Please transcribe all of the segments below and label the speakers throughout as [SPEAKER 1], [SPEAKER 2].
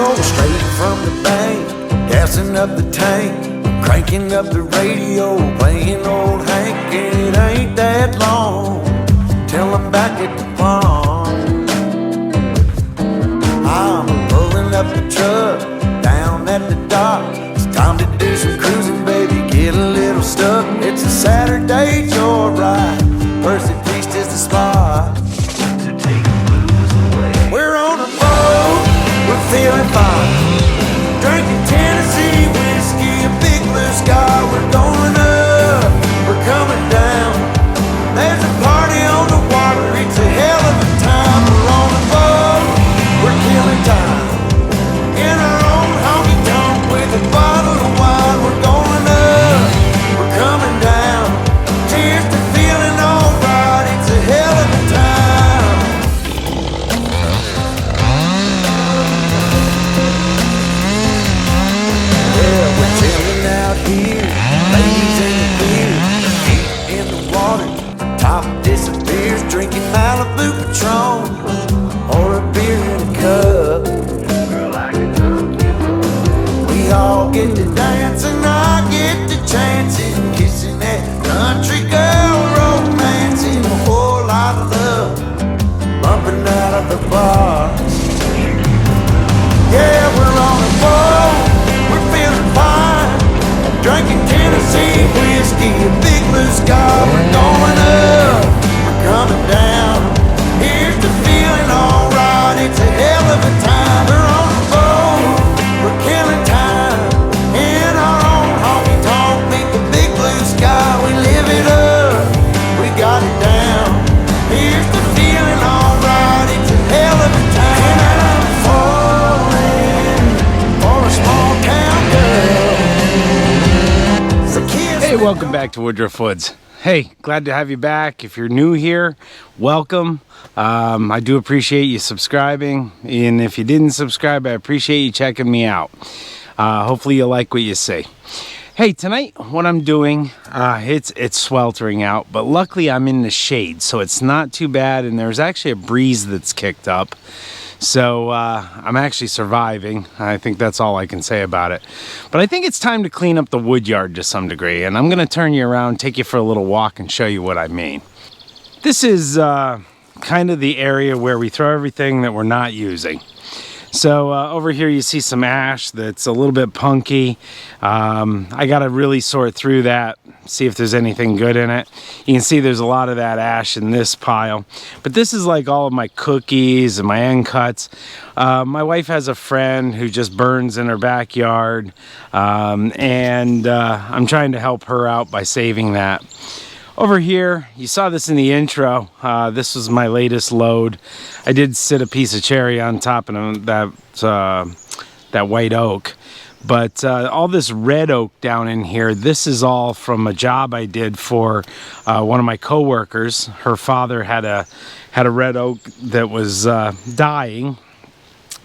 [SPEAKER 1] roll straight from the bank, gassing up the tank, cranking up the radio, playing old Hank. It ain't that long till I'm back at the pond. I'm pulling up the truck down at the dock. It's time to do some cruising, baby, get a little stuck. It's a Saturday joyride, Percy Priest is the spot to take the blues away. We're on a boat, we're feeling fine, drinking Tennessee whiskey, a big blue sky. We're going up, we're coming down. There's a party on the water, it's a hell of a time. We're on a boat, we're killing time, in our own honky tonk with a bottle of wine. We're going up, we're coming down. Cheers to feeling alright, it's a hell of a time. Yeah, we're chilling out here, ladies in the beer, feet in the water, top disappears, drinking Malibu Patron or a beer in a cup. Girl, I can hook you up. We all get to dance and I get to chancing, kissing that country girl, romancing, a whole lot of love bumping out of the bar. Yeah, we're on a boat, we're feeling fine, drinking Tennessee whiskey, a big blue sky. We're going up, we're coming down. Here's the feeling alright, it's a hell of a time. We're on a boat, we're killing time, in our own honky tonk, meet the big blue sky. We live it up, we got it down. Here's the feeling alright, it's a hell of a time. And I'm falling for a small town girl. So kiss
[SPEAKER 2] Hey,
[SPEAKER 1] me.
[SPEAKER 2] welcome back to Woodruff Woods. Hey, glad to have you back. If you're new here, welcome. I do appreciate you subscribing, and if you didn't subscribe, I appreciate you checking me out. Hopefully you like what you see. Hey, tonight what I'm doing, it's sweltering out, but luckily I'm in the shade, so it's not too bad, and there's actually a breeze that's kicked up. So I'm actually surviving. I think that's all I can say about it. But I think it's time to clean up the woodyard to some degree, and I'm going to turn you around, take you for a little walk, and show you what I mean. This is kind of the area where we throw everything that we're not using. So over here you see some ash that's a little bit punky. I got to really sort through that, see if there's anything good in it. You can see there's a lot of that ash in this pile. But this is like all of my cookies and my end cuts. My wife has a friend who just burns in her backyard. And I'm trying to help her out by saving that. Over here, you saw this in the intro, this was my latest load. I did sit a piece of cherry on top of that white oak. But all this red oak down in here, this is all from a job I did for one of my coworkers. Her father had a red oak that was dying,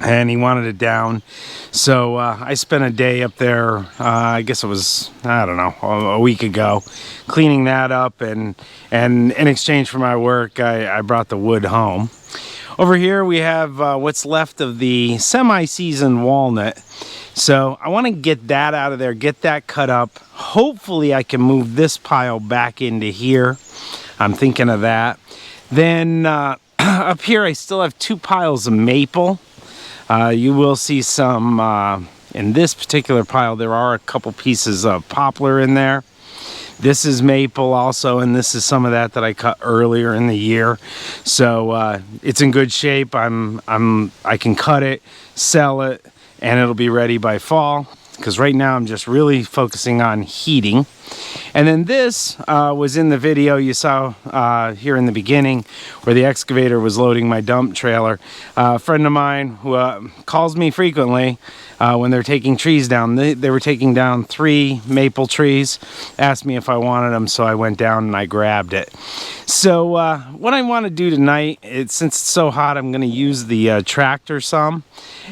[SPEAKER 2] and he wanted it down. So I spent a day up there, I guess it was, I don't know, a week ago, cleaning that up, and in exchange for my work, I brought the wood home. Over here we have what's left of the semi-seasoned walnut. So I want to get that out of there, get that cut up. Hopefully I can move this pile back into here. I'm thinking of that. Then up here I still have 2 piles of maple. You will see some, in this particular pile, there are a couple pieces of poplar in there. This is maple also, and this is some of that I cut earlier in the year. So it's in good shape. I can cut it, sell it, and it'll be ready by fall. Because right now I'm just really focusing on heating. And then this was in the video you saw here in the beginning where the excavator was loading my dump trailer. A friend of mine who calls me frequently when they're taking trees down. They were taking down 3 maple trees, asked me if I wanted them, so I went down and I grabbed it. So what I want to do tonight, since it's so hot, I'm going to use the tractor some,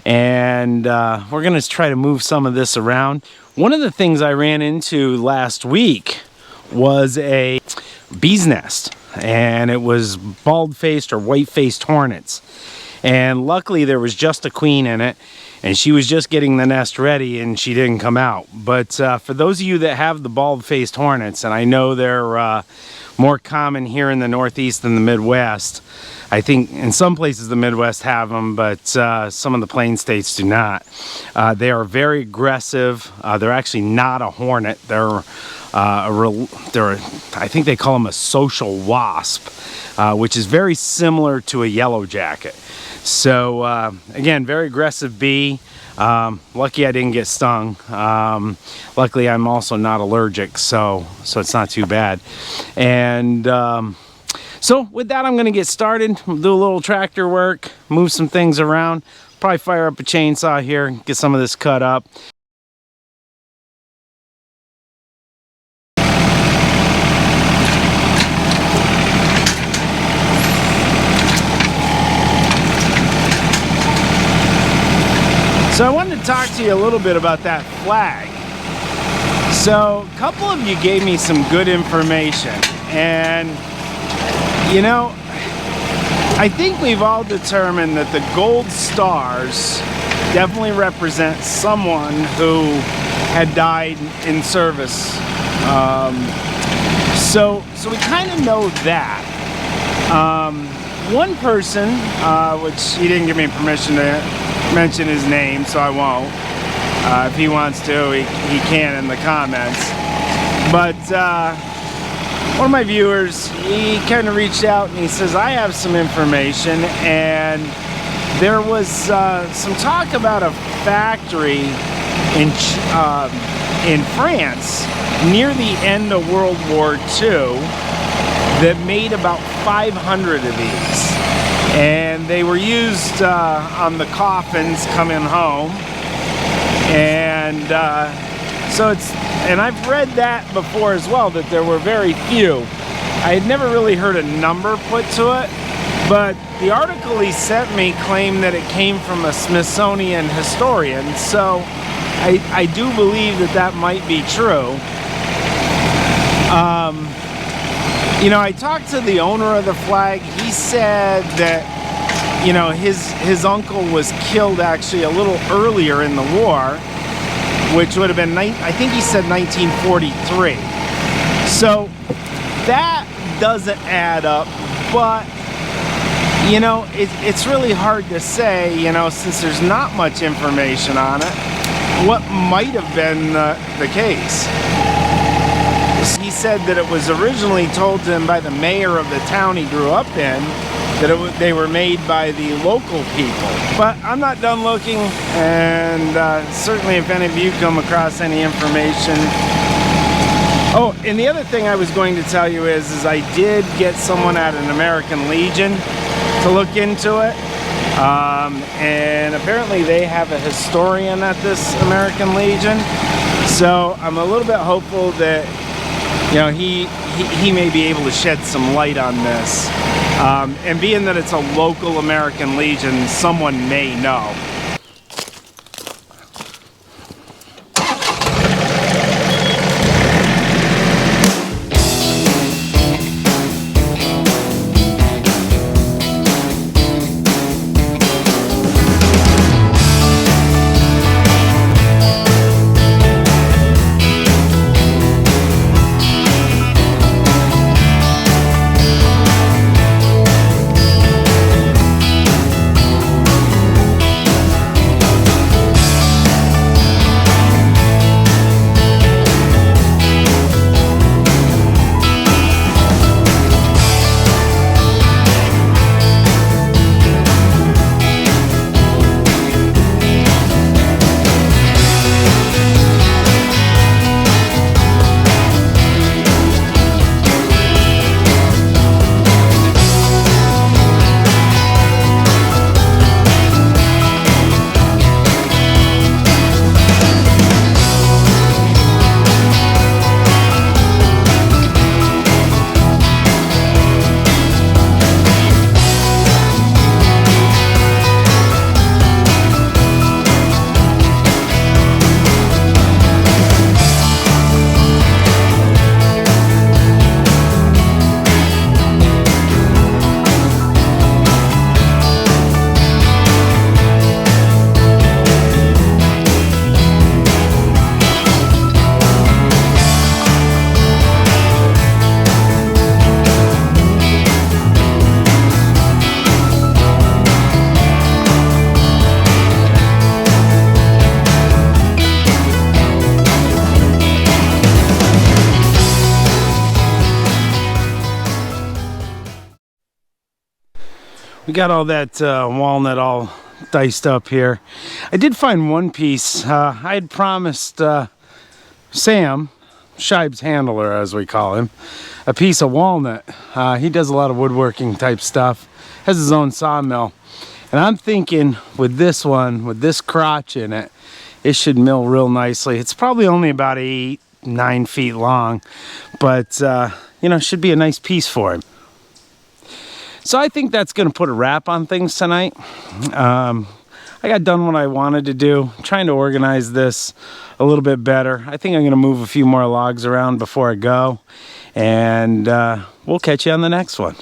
[SPEAKER 2] and we're going to try to move some of this around. One of the things I ran into last week was a bee's nest, and it was bald-faced or white-faced hornets. And luckily there was just a queen in it, and she was just getting the nest ready and she didn't come out. But for those of you that have the bald-faced hornets, and I know they're more common here in the Northeast than the Midwest. I think in some places the Midwest have them, but some of the plain states do not. They are very aggressive. They're actually not a hornet. They're I think they call them a social wasp, which is very similar to a yellow jacket. So again, very aggressive bee. Lucky I didn't get stung. Luckily I'm also not allergic, so it's not too bad. And so with that, I'm going to get started. We'll do a little tractor work, move some things around, probably fire up a chainsaw here, get some of this cut up. So I wanted to talk to you a little bit about that flag. So a couple of you gave me some good information, and you know, I think we've all determined that the gold stars definitely represent someone who had died in service. So we kind of know that. One person, which he didn't give me permission to mention his name, so I won't. If he wants to, he can in the comments. But one of my viewers, he kind of reached out and he says, I have some information, and there was some talk about a factory in France near the end of World War II that made about 500 of these. And they were used on the coffins coming home. And so and I've read that before as well, that there were very few. I had never really heard a number put to it, but the article he sent me claimed that it came from a Smithsonian historian, so I do believe that that might be true. You know, I talked to the owner of the flag. He said that, you know, his uncle was killed actually a little earlier in the war, which would have been, I think he said 1943. So that doesn't add up, but, you know, it's really hard to say, you know, since there's not much information on it, what might have been the case. He said that it was originally told to him by the mayor of the town he grew up in, that they were made by the local people. But I'm not done looking, and certainly if any of you come across any information. Oh, and the other thing I was going to tell you is I did get someone at an American Legion to look into it. And apparently they have a historian at this American Legion. So I'm a little bit hopeful that, you know, he may be able to shed some light on this. And being that it's a local American Legion, someone may know. We got all that walnut all diced up here. I did find one piece. I had promised Sam, Shibe's handler as we call him, a piece of walnut. He does a lot of woodworking type stuff, has his own sawmill. And I'm thinking with this one, with this crotch in it, it should mill real nicely. It's probably only about 8-9 feet long, but you know, should be a nice piece for him. So I think that's gonna put a wrap on things tonight. I got done what I wanted to do, trying to organize this a little bit better. I think I'm gonna move a few more logs around before I go, and we'll catch you on the next one.